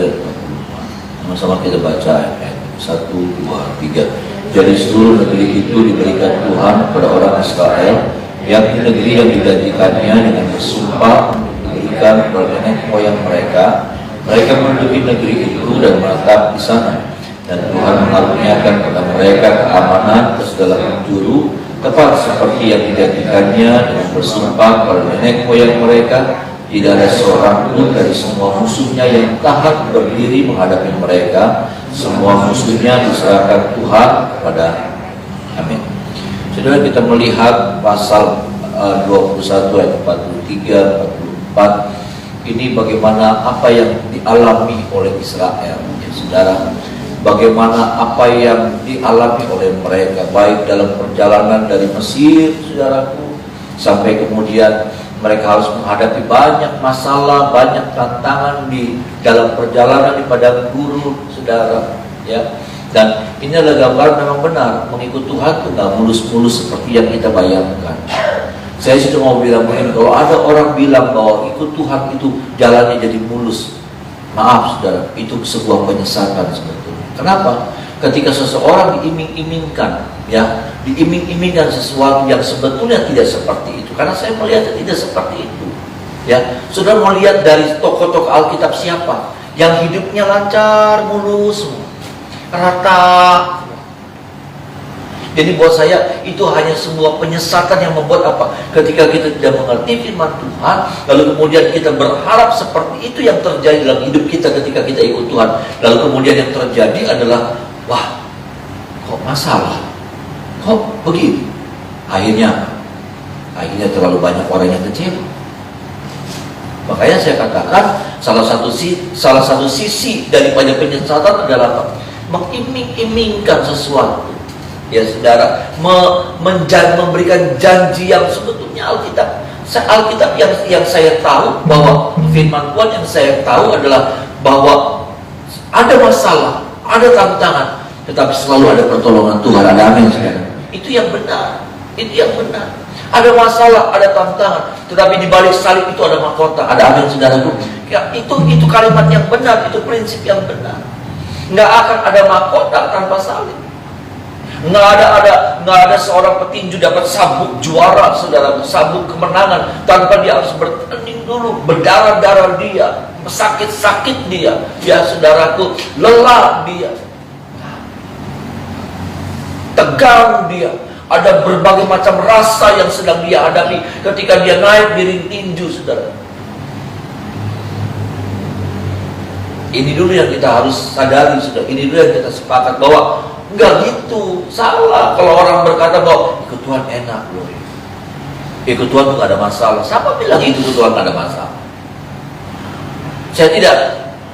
dan 44. Sama-sama kita baca ayat 1, 2, 3. Jadi seluruh negeri itu diberikan Tuhan kepada orang Israel, yakni negeri yang dijanjikannya dengan bersumpah diberikan kepada nenek moyang mereka. Mereka menduduki negeri itu dan menetap di sana. Dan Tuhan mengaruniakan kepada mereka keamanan ke segala penjuru, tepat seperti yang dijanjikannya dengan bersumpah kepada nenek moyang mereka. Tidak ada seorang pun dari semua musuhnya yang tahan berdiri menghadapi mereka. Semua musuhnya diserahkan Tuhan kepada. Amin. Saudara, kita melihat pasal 21 ayat 43, 44. Ini bagaimana apa yang dialami oleh Israel, ya saudara. Bagaimana apa yang dialami oleh mereka, baik dalam perjalanan dari Mesir, saudaraku, sampai kemudian mereka harus menghadapi banyak masalah, banyak tantangan di dalam perjalanan di padang gurun, saudara. Ya, dan ini adalah gambar memang benar, mengikut Tuhan itu nggak mulus-mulus seperti yang kita bayangkan. Saya sudah mau bilang begini, kalau ada orang bilang bahwa ikut Tuhan itu jalannya jadi mulus, maaf saudara, itu sebuah penyesatan sebetulnya. Kenapa? Ketika seseorang diiming-imingkan, ya, diiming-imingkan sesuatu yang sebetulnya tidak seperti itu. Karena saya melihatnya tidak seperti itu. Ya, saudara mau lihat dari tokoh-tokoh Alkitab siapa yang hidupnya lancar, mulus, rata. Jadi buat saya itu hanya sebuah penyesatan yang membuat apa? Ketika kita tidak mengerti firman Tuhan, lalu kemudian kita berharap seperti itu yang terjadi dalam hidup kita ketika kita ikut Tuhan. Lalu kemudian yang terjadi adalah, wah, kok masalah? Kok begini? Akhirnya terlalu banyak orang yang kecewa. Makanya saya katakan salah satu sisi daripada penyesatan adalah apa? Mengiming-imingkan sesuatu. Ya saudara, memberikan janji yang sebetulnya Alkitab yang saya tahu bahwa firman Tuhan yang saya tahu adalah bahwa ada masalah, ada tantangan, tetapi selalu ada pertolongan Tuhan. Ada amin saudara. Itu yang benar. Ada masalah, ada tantangan, tetapi di balik salib itu ada mahkota. Ada amin saudaraku. Ya, itu kalimat yang benar, itu prinsip yang benar. Nggak akan ada mahkota tanpa salib. Nggak ada seorang petinju dapat sabuk juara, saudara, sabuk kemenangan tanpa dia harus bertanding dulu, berdarah-darah dia, sakit-sakit dia, ya saudaraku, lelah dia, tegang dia, ada berbagai macam rasa yang sedang dia hadapi ketika dia naik di ring tinju, saudara. Ini dulu yang kita harus sadari, saudara. Ini dulu yang kita sepakat bahwa enggak gitu, salah kalau orang berkata bahwa ikut Tuhan enak loh, ikut Tuhan itu gak ada masalah. Siapa bilang ikut Tuhan gak ada masalah? Saya tidak.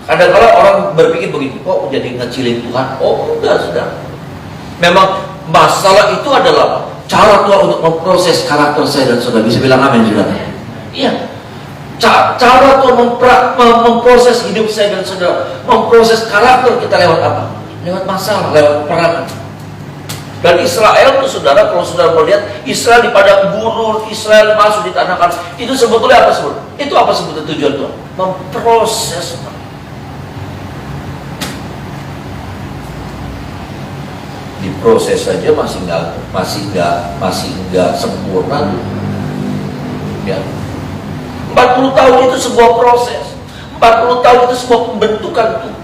Kadang-kadang orang berpikir begini, kok jadi ngecilin Tuhan? Oh enggak, sudah. Memang masalah itu adalah cara Tuhan untuk memproses karakter saya dan saudara. Bisa bilang amin, saudara? Iya. Cara Tuhan memproses hidup saya dan saudara, memproses karakter kita lewat apa? Lewat masalah, lewat peperangan. Dan Israel itu saudara, kalau saudara melihat Israel di padang gurun, Israel masuk di tanah Kanaan, itu sebetulnya apa sebetulnya? Itu apa sebetulnya tujuan Tuhan? Memproses. Diproses saja masih nggak sempurna. Ya. 40 tahun itu sebuah proses. 40 tahun itu sebuah pembentukan tuh.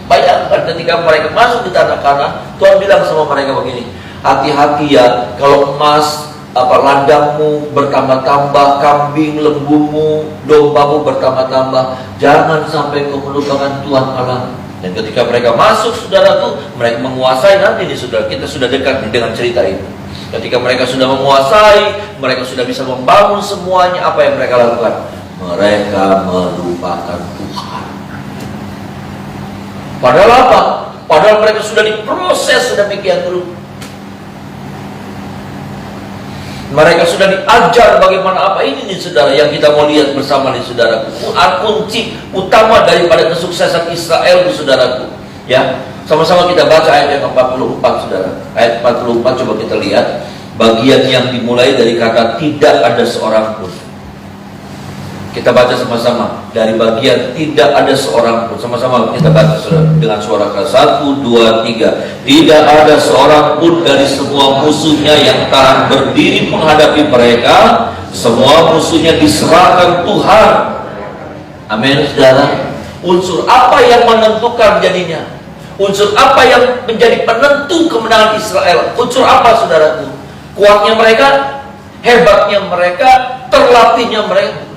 Bayangkan ketika mereka masuk di tanah Kanaan, Tuhan bilang sama mereka begini, hati-hati ya, kalau emas, ladangmu bertambah-tambah, kambing, lembumu, dombamu bertambah-tambah, jangan sampai kau melupakan Tuhan Allah. Dan ketika mereka masuk, saudara tuh, mereka menguasai. Nanti nih saudara, kita sudah dekat dengan cerita itu. Ketika mereka sudah menguasai, mereka sudah bisa membangun semuanya. Apa yang mereka lakukan? Mereka melupakan Tuhan. Padahal apa? Padahal mereka sudah diproses sedemikian dulu. Mereka sudah diajar bagaimana apa ini nih saudara yang kita mau lihat bersama nih saudaraku. Kunci utama daripada kesuksesan Israel nih saudaraku. Ya, sama-sama kita baca ayat yang 44 saudara. Ayat 44 coba kita lihat bagian yang dimulai dari kata tidak ada seorang pun. Kita baca sama-sama dari bagian tidak ada seorang pun. Sama-sama kita baca dengan suara keras. 1, 2, 3. Tidak ada seorang pun dari semua musuhnya yang tahan berdiri menghadapi mereka. Semua musuhnya diserahkan Tuhan. Amin, saudara. Unsur apa yang menentukan jadinya? Unsur apa yang menjadi penentu kemenangan Israel? Unsur apa, saudaraku? Kuatnya mereka, hebatnya mereka, terlatihnya mereka.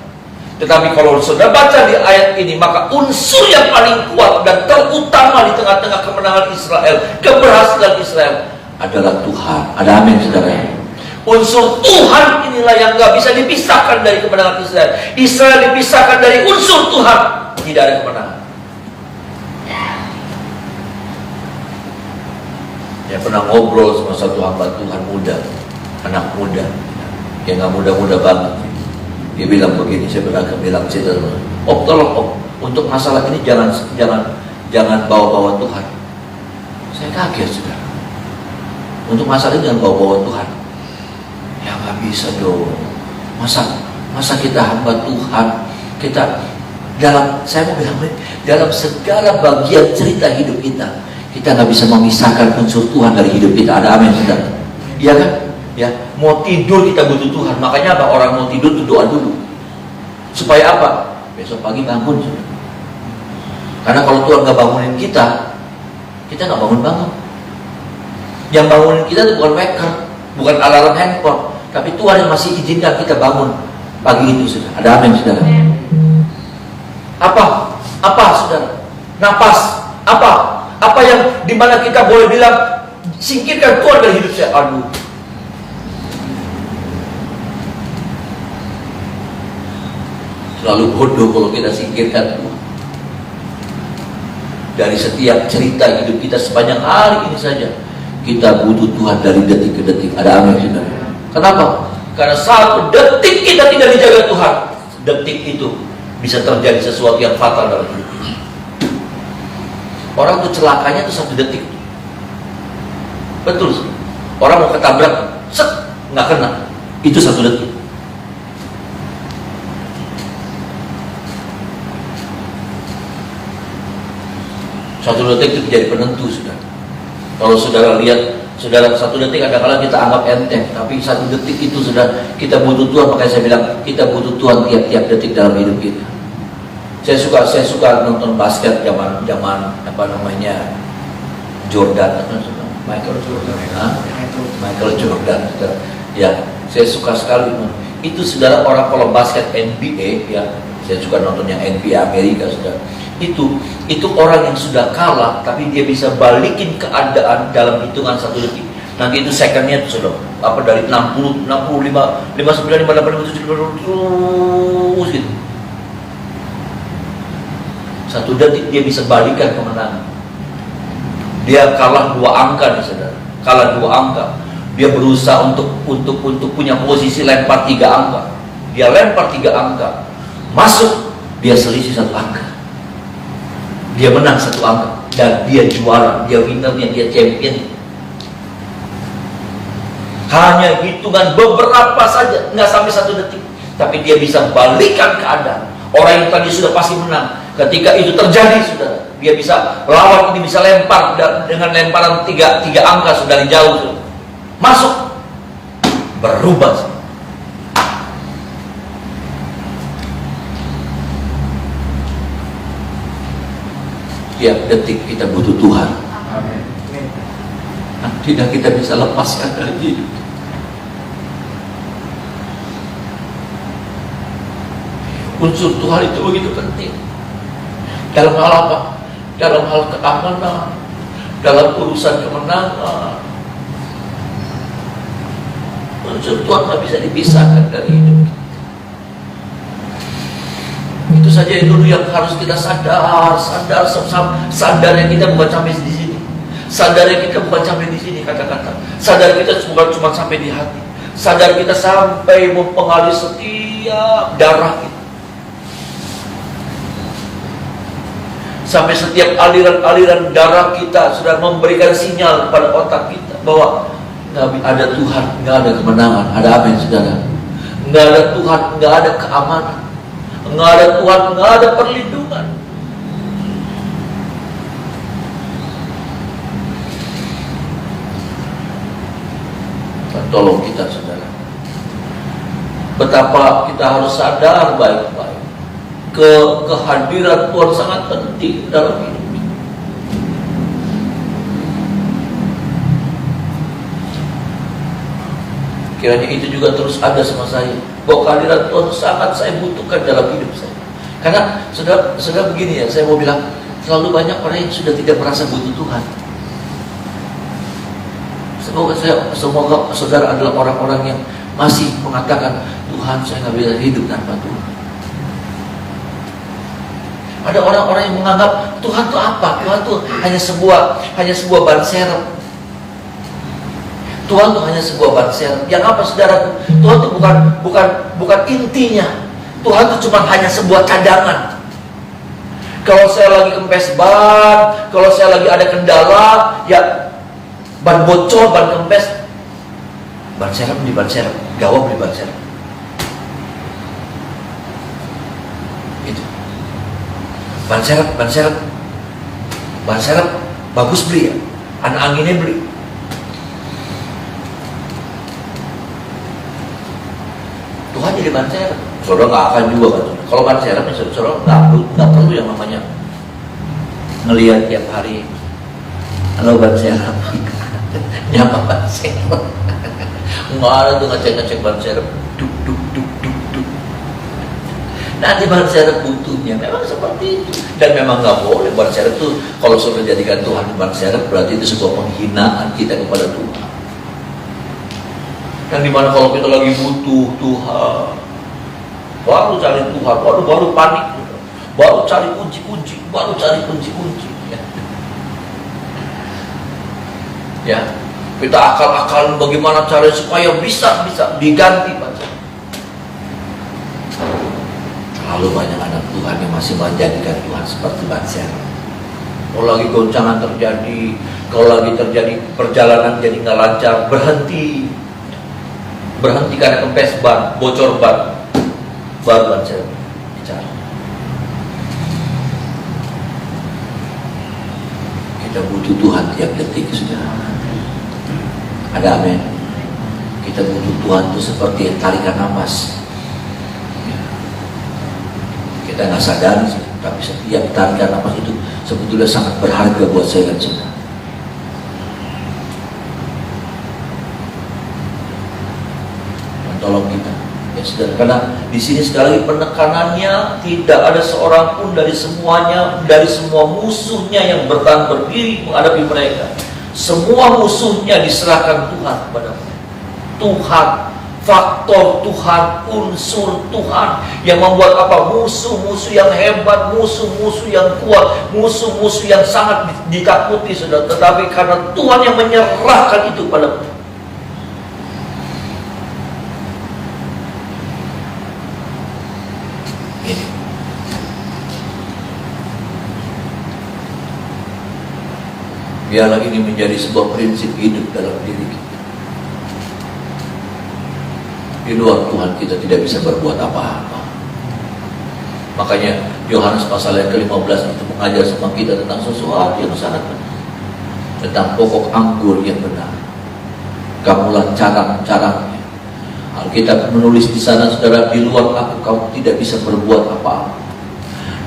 Tetapi kalau saudara baca di ayat ini, maka unsur yang paling kuat dan terutama di tengah-tengah kemenangan Israel, keberhasilan Israel adalah Tuhan. Ada amin, saudara. Unsur Tuhan inilah yang gak bisa dipisahkan dari kemenangan Israel. Israel dipisahkan dari unsur Tuhan, tidak ada kemenangan. Ya, pernah ngobrol sama satu hamba Tuhan muda, anak muda, yang gak muda-muda banget. Dia bilang begini, saya bilang cerita, Om tolong Om, untuk masalah ini jangan bawa-bawa Tuhan. Saya kaget, saudara. Untuk masalah ini jangan bawa-bawa Tuhan. Ya nggak bisa dong. Masa kita hamba Tuhan, kita saya mau bilang dalam segala bagian cerita hidup kita nggak bisa memisahkan unsur Tuhan dari hidup kita. Ada amin, saudara? Iya kan? Ya, mau tidur kita butuh Tuhan. Makanya apa? Orang mau tidur tuh doa dulu. Supaya apa? Besok pagi bangun. Karena kalau Tuhan nggak bangunin kita nggak bangun. Yang bangunin kita itu bukan wecker, bukan alarm handphone, tapi Tuhan yang masih izinkan kita bangun pagi itu, saudara. Ada amin, saudara? Apa, saudara? Napas. Apa yang dimana kita boleh bilang singkirkan Tuhan dari hidup saya? Aduh. Terlalu bodoh kalau kita singkirkan Tuhan dari setiap cerita hidup kita sepanjang hari ini saja. Kita butuh Tuhan dari detik ke detik. Ada amin, saudara? Kenapa? Karena satu detik kita tidak dijaga Tuhan, detik itu bisa terjadi sesuatu yang fatal dalam hidup kita. Orang tuh celakanya tuh 1 detik. Betul. Orang mau ketabrak, nggak kena, itu 1 detik. Satu detik itu jadi penentu, saudara. Kalau saudara lihat, saudara 1 detik kadang-kadang kita anggap enteng, tapi 1 detik itu, saudara, kita butuh Tuhan. Makanya saya bilang kita butuh Tuhan tiap-tiap detik dalam hidup kita. Saya suka nonton basket zaman apa namanya, Jordan, Michael Jordan, saudara. Ya, saya suka sekali. Itu, saudara, orang kalau basket NBA, ya, saya suka nonton yang NBA Amerika, saudara. Itu orang yang sudah kalah, tapi dia bisa balikin keadaan dalam hitungan 1 detik. Nanti itu secondnya itu sudah dari 60, 65, 59, 58, 57, terus gitu. 1 detik dia bisa balikan kemenangan. Dia kalah 2 angka nih, saudara. Kalah 2 angka. Dia berusaha untuk punya posisi lempar 3 angka. Dia lempar 3 angka, masuk, dia selisih 1 angka. Dia menang 1 angka dan dia juara, dia winnernya, dia champion. Hanya hitungan beberapa saja, nggak sampai 1 detik, tapi dia bisa balikan keadaan. Orang yang tadi sudah pasti menang, ketika itu terjadi, saudara, dia bisa lawan ini bisa lempar dengan lemparan 3 angka sudah dari jauh, saudara. Masuk, berubah. Tiap detik kita butuh Tuhan. Tidak kita bisa lepaskan dari hidup. Unsur Tuhan itu begitu penting. Dalam hal apa? Dalam hal keamanan, dalam urusan kemenangan. Unsur Tuhan tak bisa dipisahkan dari hidup kita. Itu saja dulu yang harus kita sadar yang kita bukan sampai di sini. Sadar yang kita bukan sampai di sini, kata-kata. Sadar kita bukan cuma sampai di hati. Sadar kita sampai mempengaruhi setiap darah kita. Sampai setiap aliran-aliran darah kita sudah memberikan sinyal kepada otak kita bahwa nggak ada Tuhan, nggak ada kemenangan. Ada apa yang saudara? Nggak ada Tuhan, nggak ada keamanan. nggak ada Tuhan, nggak ada perlindungan. Tolong kita, saudara, betapa kita harus sadar baik-baik, kehadiran Tuhan sangat penting dalam hidup kita. Kiranya itu juga terus ada sama saya, bahwa kehadiran Tuhan sangat saya butuhkan dalam hidup saya. Karena saudara begini ya, saya mau bilang, selalu banyak orang yang sudah tidak merasa butuh Tuhan. Semoga saudara adalah orang-orang yang masih mengatakan, Tuhan, saya nggak bisa hidup tanpa Tuhan. Ada orang-orang yang menganggap Tuhan itu apa? Tuhan itu hanya sebuah ban serep. Tuhan itu hanya sebuah ban serep. Yang apa, saudara? Tuhan itu bukan intinya. Tuhan itu cuma hanya sebuah cadangan. Kalau saya lagi kempes ban, kalau saya lagi ada kendala, ya ban bocor, ban kempes, ban serep beli ban serep, gawang beli ban serep. Itu. Ban serep bagus beli ya. Anak anginnya beli. Tuhan jadi ban serep. Saudara nggak akan juga kan. Kalau ban serep, saudara nggak perlu yang namanya ngelihat tiap hari. Halo ban serep. Nyapa ban serep. Nggak ada tuh ngecek ban serep. Duk. Nanti ban serep butuhnya memang seperti itu. Dan memang nggak boleh ban serep tuh, kalau sudah jadikan Tuhan ban serep, berarti itu sebuah penghinaan kita kepada Tuhan. Yang dimana kalau kita lagi butuh Tuhan, baru cari Tuhan, baru panik, baru cari kunci-kunci. Ya, kita akal-akalan bagaimana cara supaya bisa diganti ban serep. Terlalu banyak anak Tuhan yang masih menjadikan Tuhan seperti ban serep. Kalau lagi goncangan terjadi, kalau lagi terjadi perjalanan jadi nggak lancar, berhenti karena kempes ban, bocor ban, baru ban serep bicara. Kita butuh Tuhan tiap detik, saudara. Ada amin. Kita butuh Tuhan itu seperti tarikan napas. Kita nggak sadar, tapi setiap tarikan napas itu sebetulnya sangat berharga buat saya dan saudara. Dan tolong kita, ya saudara, karena di sini sekali lagi penekanannya tidak ada seorang pun dari semuanya, dari semua musuhnya yang bertahan berdiri menghadapi mereka. Semua musuhnya diserahkan Tuhan kepada mereka. Tuhan, faktor Tuhan, unsur Tuhan yang membuat apa? Musuh-musuh yang hebat, musuh-musuh yang kuat, musuh-musuh yang sangat ditakuti, saudara. Tetapi karena Tuhan yang menyerahkan itu pada mereka. Biarlah ini menjadi sebuah prinsip hidup dalam diri kita. Di luar Tuhan kita tidak bisa berbuat apa-apa. Makanya Yohanes pasal yang ke-15 itu mengajar sama kita tentang sesuatu yang sangat benar, tentang pokok anggur yang benar. Kamulah carang-carangnya. Alkitab menulis di sana, saudara, di luar aku kamu tidak bisa berbuat apa-apa.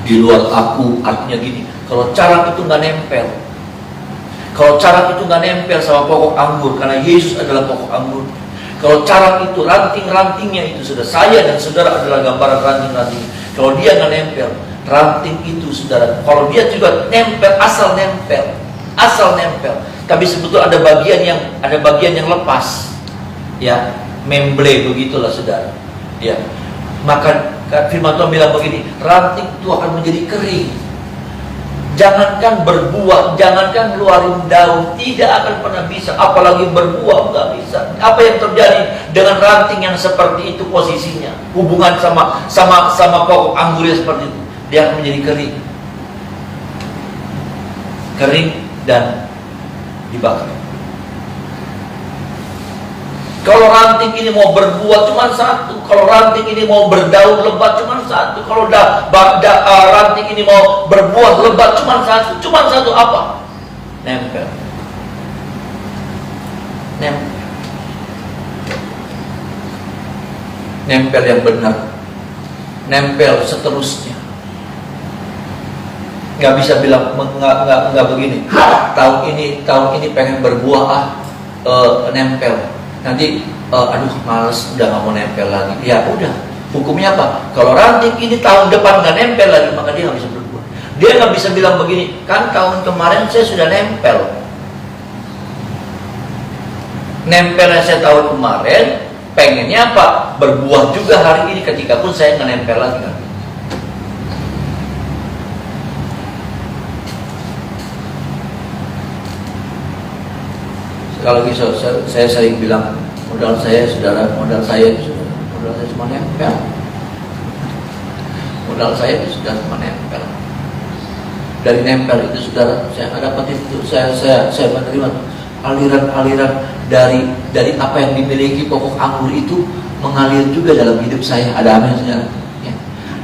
Di luar aku artinya gini, kalau carang itu nggak nempel. Kalau carang itu nggak nempel sama pokok anggur, karena Yesus adalah pokok anggur. Kalau carang itu, ranting-rantingnya itu, saudara, saya dan saudara adalah gambaran ranting-ranting. Kalau dia nggak nempel, ranting itu, saudara, kalau dia juga nempel, asal nempel. Tapi sebetulnya ada bagian yang lepas, ya, memble begitulah, saudara. Ya, maka firman Tuhan bilang begini, ranting itu akan menjadi kering. Jangankan berbuah, jangankan ngeluarin daun, tidak akan pernah bisa. Apalagi berbuah, nggak bisa. Apa yang terjadi dengan ranting yang seperti itu posisinya? Hubungan sama pokok anggurnya seperti itu, dia akan menjadi kering dan dibakar. Kalau ranting ini mau berbuah cuma satu, kalau ranting ini mau berdaun lebat cuma satu, kalau ranting ini mau berbuah lebat cuma satu apa? Nempel. Nempel yang benar, nempel seterusnya. Nggak bisa bilang nggak begini. Tahun ini pengen berbuah nempel. Nanti aduh males, udah nggak mau nempel lagi. Ya udah, hukumnya apa? Kalau ranting ini tahun depan nggak nempel lagi, maka dia nggak bisa berbuah. Dia nggak bisa bilang begini, kan tahun kemarin saya sudah nempel. Nempelnya saya tahun kemarin, pengennya apa? Berbuah juga hari ini, ketika pun saya nggak nempel lagi. Kalau gitu saya sering bilang, modal saya cuma nempel. Modal saya itu sudah cuma nempel. Dari nempel itu saudara, saya dapat itu, saya menerima aliran dari apa yang dimiliki pokok anggur itu mengalir juga dalam hidup saya. Ada amin saudara? Ya.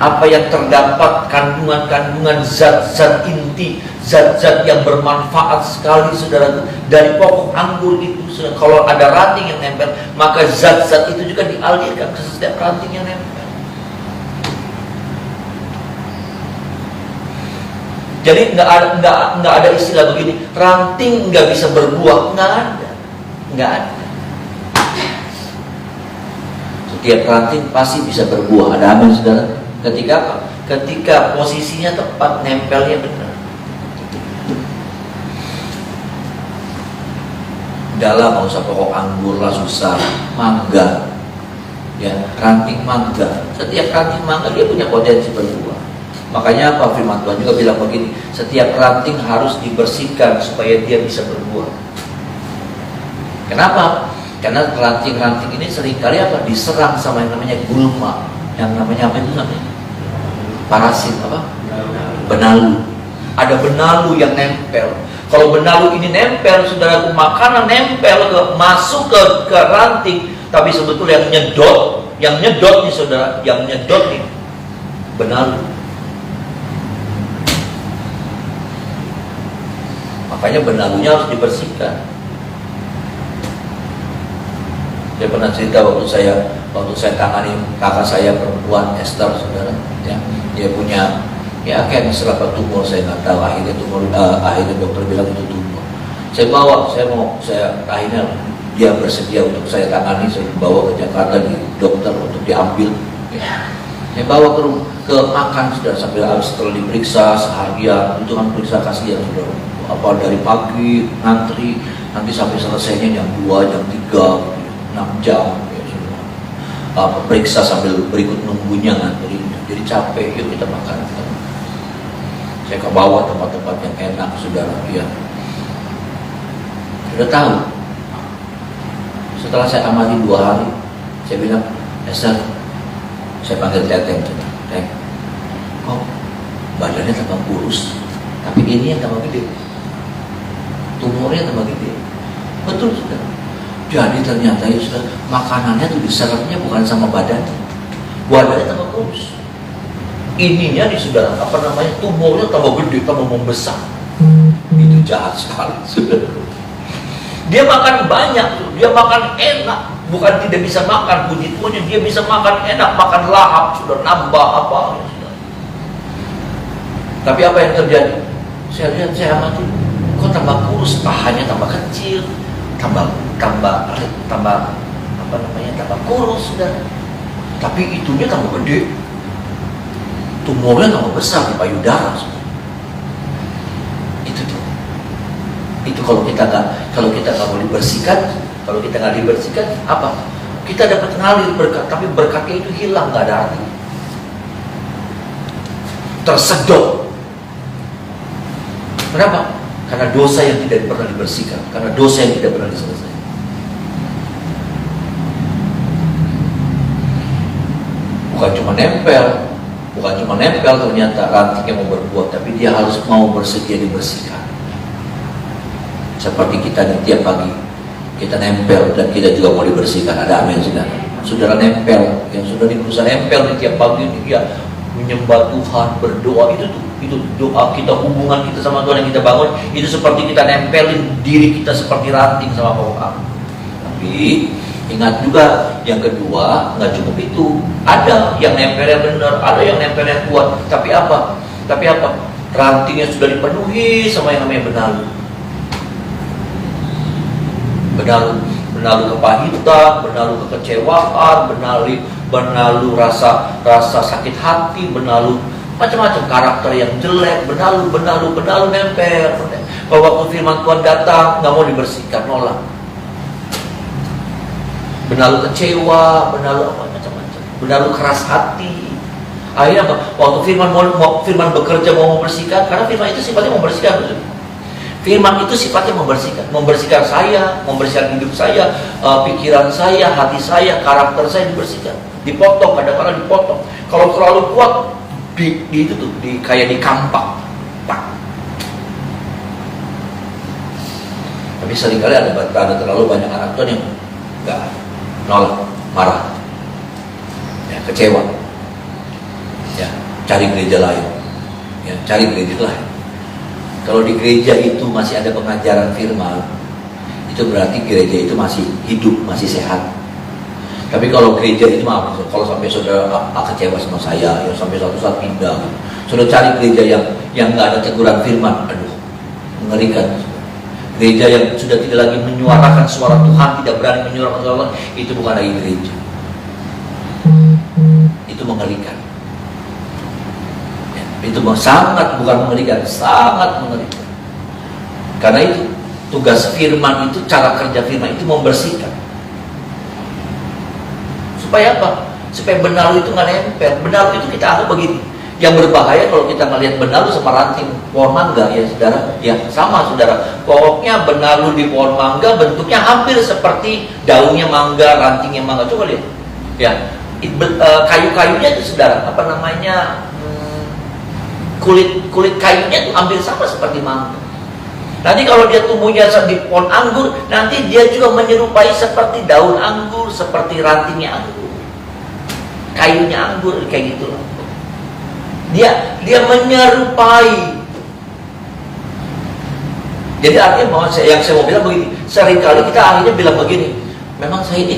Apa yang terdapat kandungan zat-zat inti, zat-zat yang bermanfaat sekali saudara dari pokok anggur itu. Saudara, kalau ada ranting yang nempel, maka zat-zat itu juga dialirkan ke setiap ranting yang nempel. Jadi nggak ada istilah begini, ranting nggak bisa berbuah, nggak ada. Setiap ranting pasti bisa berbuah. Ada amin saudara? Ketika apa? Ketika posisinya tepat, nempelnya benar. Dalam nggak usah pokok anggur lah, susah. Mangga, ya ranting mangga. Setiap ranting mangga dia punya potensi berbuah. Makanya apa, firman Tuhan juga bilang begini, setiap ranting harus dibersihkan supaya dia bisa berbuah. Kenapa? Karena ranting-ranting ini seringkali apa? Diserang sama yang namanya gulma, yang namanya apa itu namanya? Parasit apa? Benalu. Ada benalu yang nempel. Kalau benalu ini nempel, saudaraku, makanan nempel masuk ke ranting, tapi sebetulnya yang nyedot nih saudara, yang nyedot nih benalu. Makanya benalunya harus dibersihkan. Saya pernah cerita waktu saya tangani kakak saya perempuan Esther, saudara, ya, dia punya kayak misalnya tumor, saya nggak tahu, akhirnya dokter bilang itu tumor. Akhirnya dia bersedia untuk saya tangani, saya bawa ke Jakarta di dokter untuk diambil. Ya. Saya bawa ke makan sudah setelah diperiksa seharian, itu kan periksa kasihan sudah. Apa dari pagi ngantri nanti sampai selesainya jam 2, jam 3, 6 jam ya, semua. Periksa sambil berikut nunggunya ngantri, jadi capek. Yuk kita makan. Saya ke bawah tempat-tempat yang enak saudara, ya. Sudah tahu. Setelah saya amati 2 hari, saya bilang, Esther, saya panggil Teteng, Teng, kok badannya tambah kurus, tapi ini yang tambah gede, tumornya tambah gede. Betul sudah. Jadi ternyata ya sudah, makanannya tuh diserapnya bukan sama badannya tambah kurus. Ininya di saudara, tumornya tambah gede, tambah membesar. Itu jahat sekali sudah. Dia makan banyak, dia makan enak, bukan tidak bisa makan, puji Tuhan, dia bisa makan enak, makan lahap, sudah nambah apa. Sudah. Tapi apa yang terjadi? Saya lihat, saya amati, kok tambah kurus, pahanya tambah kecil, tambah kurus sudah. Tapi itunya tambah gede, tumornya tambah besar di payudara. Itu kalau kita nggak mau dibersihkan, kalau kita nggak dibersihkan, apa? Kita dapat ngalir berkat, tapi berkatnya itu hilang, nggak ada arti. Tersedot. Kenapa? Karena dosa yang tidak pernah dibersihkan, karena dosa yang tidak pernah diselesaikan. Bukan cuma nempel ternyata rantingnya mau berbuah, tapi dia harus mau bersedia dibersihkan. Seperti kita di tiap pagi Kita nempel dan kita juga mau dibersihkan. Ada amin, saudara. Saudara nempel, yang sudah berusaha nempel di tiap pagi ini, dia menyembah Tuhan, berdoa. Itu doa kita, hubungan kita sama Tuhan yang kita bangun. Itu seperti kita nempelin diri kita seperti ranting sama pohon anggur. Tapi ingat juga yang kedua, nggak cukup itu. Ada yang nempelnya benar, ada yang nempelnya kuat. Tapi apa? Rantingnya sudah dipenuhi sama yang namanya benalu. Benalu kepahitan, benalu kekecewaan, benalu rasa sakit hati, benalu macam-macam karakter yang jelek, benalu nempel. Kalau waktu firman Tuhan datang nggak mau dibersihkan, nolak. Benalu kecewa, benalu macam-macam, benalu keras hati. Akhirnya apa? Waktu firman bekerja mau membersihkan, karena firman itu sifatnya membersihkan. Firman itu sifatnya membersihkan saya, membersihkan hidup saya, pikiran saya, hati saya, karakter saya dibersihkan. Dipotong, kadang-kadang dipotong. Kalau terlalu kuat, kayak dikampak. Tapi seringkali ada terlalu banyak anak Tuhan yang enggak, nolak, marah, ya, kecewa, ya, cari gereja lain, ya, cari gereja lain. Kalau di gereja itu masih ada pengajaran firman, itu berarti gereja itu masih hidup, masih sehat. Tapi kalau gereja itu, maaf, kalau sampai saudara kecewa sama saya, ya sampai suatu saat pindah, saudara cari gereja yang nggak ada teguran firman, aduh, mengerikan. Gereja yang sudah tidak lagi menyuarakan suara Tuhan, tidak berani menyuarakan suara Tuhan, itu bukan lagi gereja. Itu mengerikan. Itu sangat bukan mengerikan, sangat mengerikan. Karena itu tugas firman itu, cara kerja firman itu membersihkan. Supaya apa? Supaya benalu itu nggak nempel. Benalu itu kita anggap begini. Yang berbahaya kalau kita ngelihat benalu sama ranting pohon mangga, ya saudara, ya sama saudara. Pokoknya benalu di pohon mangga bentuknya hampir seperti daunnya mangga, rantingnya mangga. Coba lihat, ya kayu-kayunya itu saudara, apa namanya? Kulit kayunya itu hampir sama seperti mangga. Nanti kalau dia tumbuhnya di pohon anggur, nanti dia juga menyerupai seperti daun anggur, seperti rantingnya anggur, kayunya anggur, kayak gitu loh. Dia menyerupai. Jadi artinya yang saya mau bilang begini, seringkali kita akhirnya bilang begini, memang saya,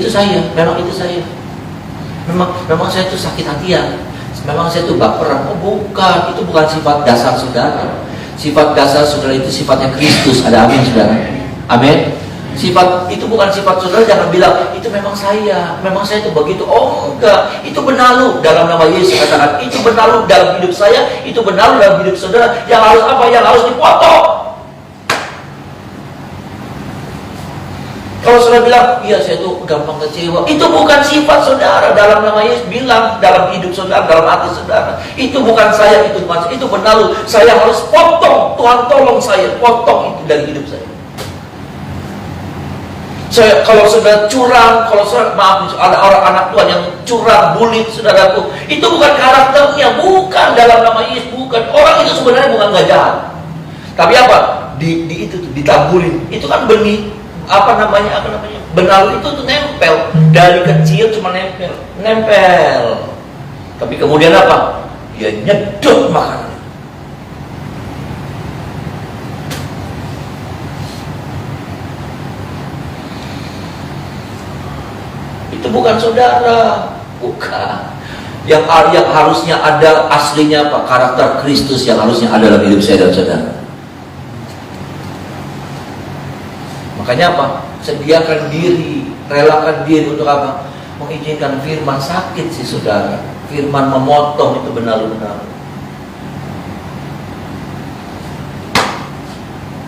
memang saya itu sakit hatian. Memang saya itu baperan. Oh bukan, itu bukan sifat dasar saudara. Sifat dasar saudara itu sifatnya Kristus. Ada amin saudara? Amin. Sifat itu bukan sifat saudara. Jangan bilang itu memang saya itu begitu. Oh enggak, itu benalu. Dalam nama Yesus katakan, itu benalu dalam hidup saya, itu benalu dalam hidup saudara. Yang harus apa? Yang harus dipotong. Kalau saudara bilang, iya saya itu gampang kecewa, itu bukan sifat saudara. Dalam nama Yesus bilang, dalam hidup saudara, dalam hati saudara, itu bukan saya, itu bukan saya, itu benalu. Saya harus potong. Tuhan tolong saya potong itu dari hidup saya. Kalau saudara curang, kalau saudara, maaf, ada orang anak Tuhan yang curang, bulit saudaraku, itu bukan karakternya, bukan dalam nama Yesus, bukan. Orang itu sebenarnya bukan nggak jahat. Tapi apa? Itu ditaburin. Itu kan benih. Apa namanya benalu itu tuh nempel dari kecil, cuma nempel. Tapi kemudian apa? Dia nyedot makanan. Itu bukan saudara, bukan. Yang harusnya ada aslinya apa? Karakter Kristus yang harusnya ada dalam hidup saya dan saudara. Makanya apa? Sediakan diri, relakan diri untuk apa? Mengizinkan firman sakit sih saudara. Firman memotong itu benar-benar.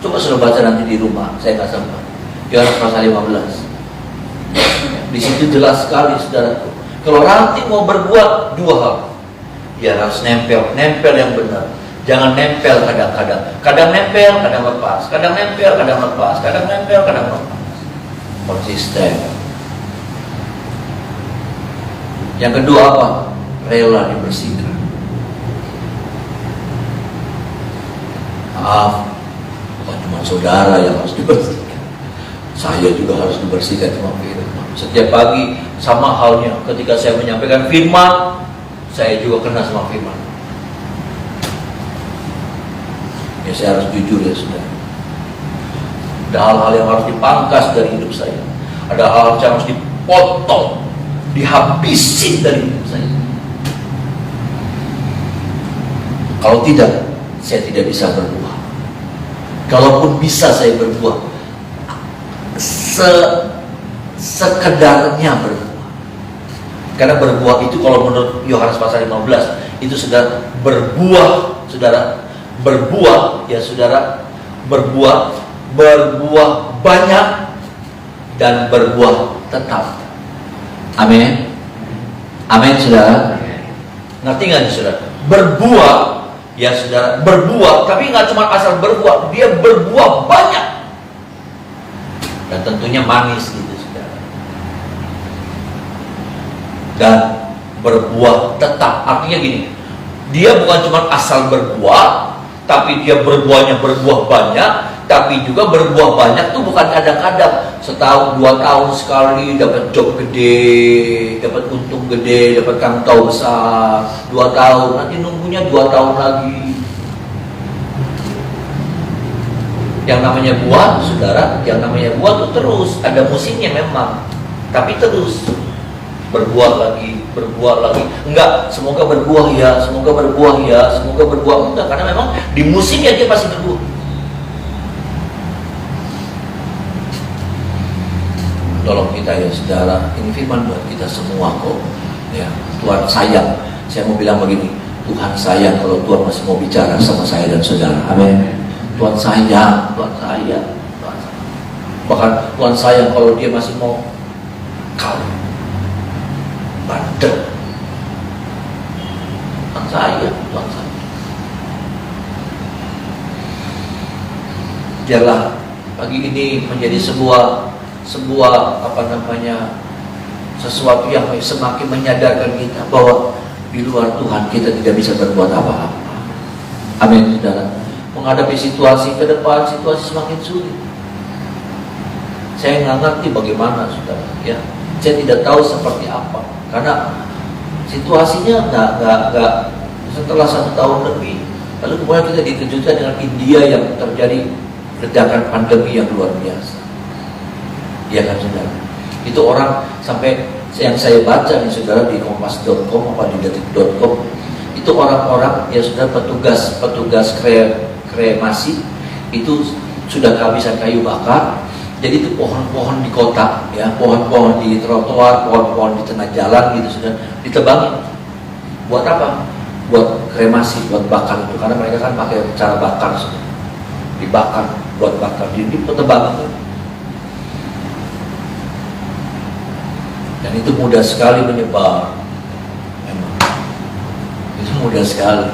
Coba sudah baca nanti di rumah, saya nggak sempat. Yohanes pasal 15. Di situ jelas sekali saudara. Kalau ranting mau berbuat dua hal, dia harus nempel yang benar. Jangan nempel kadang-kadang. Kadang nempel, kadang lepas. Kadang nempel, kadang lepas. Kadang nempel, kadang lepas. Konsisten. Yang kedua apa? Rela dibersihkan. Maaf, bukan cuma saudara yang harus dibersihkan. Saya juga harus dibersihkan sama firman. Setiap pagi sama halnya ketika saya menyampaikan firman, saya juga kena sama firman. Ya saya harus jujur ya saudara. Ada hal-hal yang harus dipangkas dari hidup saya. Ada hal-hal yang harus dipotong, dihabisin dari hidup saya. Kalau tidak, saya tidak bisa berbuah. Kalaupun bisa saya berbuah, sekedarnya berbuah. Karena berbuah itu kalau menurut Yohanes pasal 15 itu sudah berbuah, saudara. Berbuah ya saudara, berbuah banyak dan berbuah tetap. Amin. Amin saudara. Ngerti nggak saudara? Berbuah ya saudara, berbuah tapi nggak cuma asal berbuah, dia berbuah banyak. Dan tentunya manis gitu saudara. Dan berbuah tetap, artinya gini, dia bukan cuma asal berbuah, tapi dia berbuahnya berbuah banyak. Tapi juga berbuah banyak tuh bukan kadang-kadang, setahun 2 tahun sekali dapat job gede, dapat untung gede, dapat kantong besar. 2 tahun, nanti nunggunya 2 tahun lagi. Yang namanya buah, saudara, yang namanya buah tuh terus, ada musimnya memang, tapi terus berbuah lagi. Enggak, semoga berbuah ya, semoga berbuah ya, semoga berbuah. Enggak, karena memang di musimnya dia pasti berbuah. Tolong kita ya saudara, ini firman buat kita semua kok. Ya, Tuhan sayang. Saya mau bilang begini, Tuhan sayang kalau Tuhan masih mau bicara sama saya dan saudara. Amin. Tuhan sayang, Tuhan sayang. Bahkan Tuhan sayang kalau dia masih mau kau bandel. Tuhan sayang, Tuhan sayang. Biarlah pagi ini menjadi sebuah sesuatu yang semakin menyadarkan kita bahwa di luar Tuhan kita tidak bisa berbuat apa-apa. Amin saudara. Menghadapi situasi ke depan, situasi semakin sulit. Saya nggak ngerti bagaimana saudara, ya. Saya tidak tahu seperti apa karena situasinya nggak setelah 1 tahun lebih, lalu kemudian kita dikejutkan dengan India yang terjadi ledakan pandemi yang luar biasa. Ya kan saudara, itu orang sampai yang saya baca nih saudara di kompas.com apa di detik.com, itu orang-orang ya sudah petugas kremasi itu sudah kehabisan kayu bakar. Jadi itu pohon-pohon di kota ya, pohon-pohon di trotoar, pohon-pohon di tengah jalan gitu sudah ditebangin. Buat apa? Buat kremasi, buat bakar itu, karena mereka kan pakai cara bakar sudah. Dibakar, buat bakar, jadi ditebang itu. Dan itu mudah sekali menyebar. Memang itu mudah sekali.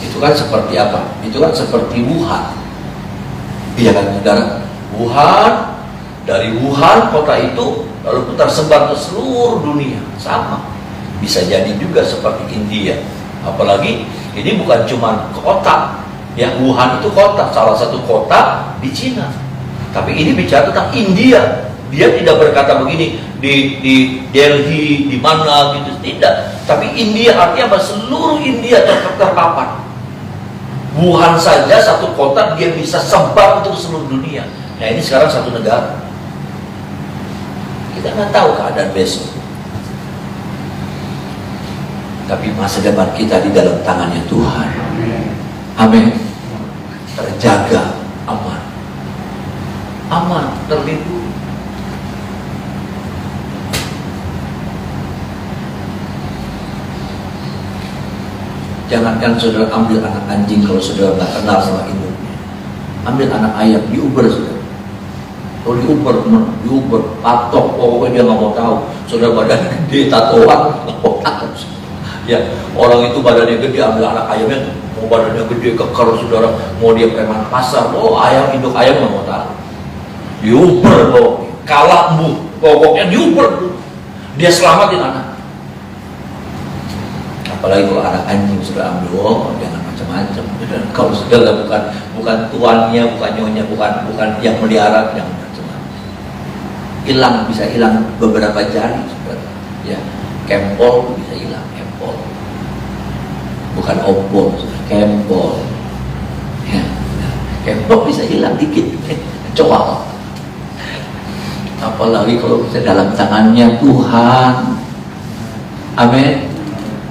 Itu kan seperti apa? Itu kan seperti Wuhan. Iya kan saudara? Wuhan, dari Wuhan kota itu lalu tersebar ke seluruh dunia. Sama. Bisa jadi juga seperti India. Apalagi ini bukan cuma kota. Ya, Wuhan itu kota, salah satu kota di Cina. Tapi ini bicara tentang India. Dia tidak berkata begini di Delhi, di mana gitu, tidak. Tapi India artinya apa? Seluruh India terpapar. Wuhan saja satu kota dia bisa sebar untuk seluruh dunia. Nah ini sekarang satu negara. Kita nggak tahu keadaan besok. Tapi masa depan kita di dalam tangannya Tuhan. Amin. Terjaga, aman. Aman, terlindungi. Jangankan saudara ambil anak anjing kalau saudara nggak kenal sama induknya. Ambil anak ayam, diuber saudara. Kalau diuber, patok, pokoknya dia nggak mau tahu. Saudara badannya gede, tatoan, nggak mau tahu. Ya, orang itu badannya gede, ambil anak ayamnya, mau badannya gede, kekar saudara, mau dia preman pasar, ayam, induk ayam nggak mau tahu. Diuber, kalah pokoknya diuber. Dia selamatin anak. Apalagi kalau anak anjing sudah ambil, jangan macam-macam. macam-macam. Kalau segala bukan tuannya, bukan nyonya, bukan yang melihara, yang macam-macam. Bisa hilang beberapa jari sebenarnya. Ya, kempol bisa hilang, kempol. Bukan ompol, kempol. Ya, kempol bisa hilang dikit, coal. Apalagi kalau bisa dalam tangannya Tuhan. Amin.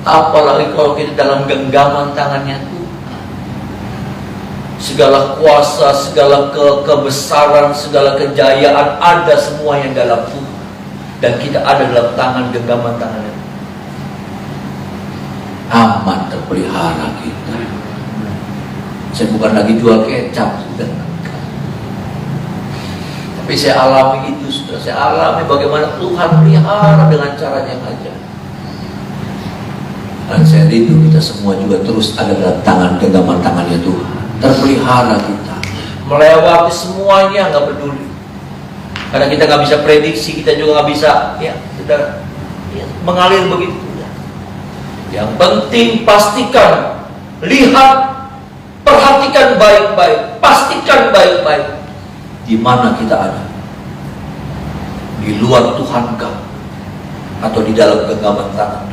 Apalagi kalau kita dalam genggaman tangannya Tuhan. Segala kuasa, segala kebesaran, segala kejayaan ada semua yang dalam Tuhan. Dan kita ada dalam tangan genggaman tangannya. Aman, terpelihara kita. Saya bukan lagi jual kecap, sudah. Tapi saya alami itu, sudah. Saya alami bagaimana Tuhan pelihara dengan caranya aja. Dan saya rindu kita semua juga terus ada dalam tangan genggaman tangannya Tuhan. Terpelihara kita, melewati semuanya, nggak peduli. Karena kita nggak bisa prediksi, kita juga nggak bisa, ya, kita mengalir begitu. Ya. Yang penting pastikan, lihat, perhatikan baik-baik, pastikan baik-baik di mana kita ada. Di luar Tuhankah atau di dalam genggaman tangan?